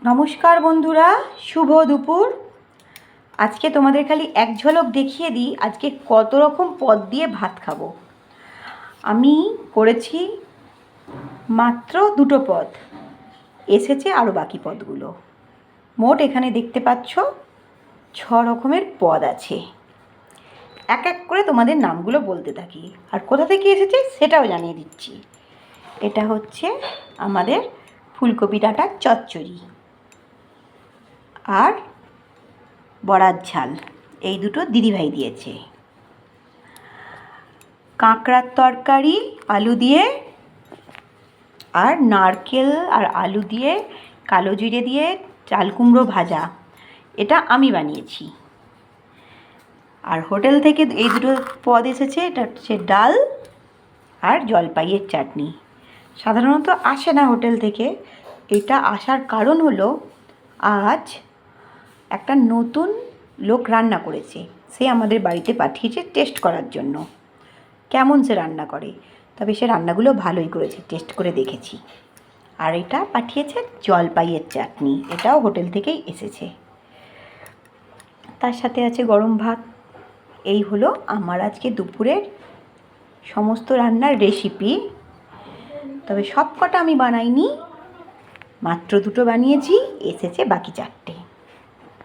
নমস্কার বন্ধুরা, শুভ দুপুর। আজকে তোমাদের খালি এক ঝলক দেখিয়ে দিই আজকে কত রকম পদ দিয়ে ভাত খাবো। আমি করেছি মাত্র দুটো পদ, এসেছে আরও বাকি পদগুলো। মোট এখানে দেখতে পাচ্ছ 6 রকমের পদ আছে। এক এক করে তোমাদের নামগুলো বলতে থাকি, আর কোথা থেকে এসেছে সেটাও জানিয়ে দিচ্ছি। এটা হচ্ছে আমাদের ফুলকপি ডাঁটার চচ্চড়ি আর বড়ার ঝাল, এই দুটো দিদিভাই দিয়েছে। কাঁকড়ার তরকারি আলু দিয়ে, আর নারকেল আর আলু দিয়ে কালো জিরে দিয়ে চাল কুমড়ো ভাজা, এটা আমি বানিয়েছি। আর হোটেল থেকে এই দুটো পদ এসেছে, এটা হচ্ছে ডাল আর জলপাইয়ের চাটনি। সাধারণত আসে না হোটেল থেকে, এটা আসার কারণ হলো আজ একটা নতুন লোক রান্না করেছে, সে আমাদের বাড়িতে পাঠিয়েছে টেস্ট করার জন্য কেমন সে রান্না করে। তবে সে রান্নাগুলো ভালোই করেছে, টেস্ট করে দেখেছি। আর এটা পাঠিয়েছে জলপাইয়ের চাটনি, এটাও হোটেল থেকেই এসেছে। তার সাথে আছে গরম ভাত। এই হলো আমার আজকে দুপুরের সমস্ত রান্নার রেসিপি। তবে সব কটা আমি বানাইনি, মাত্র দুটো বানিয়েছি, এসেছে বাকি 4টে।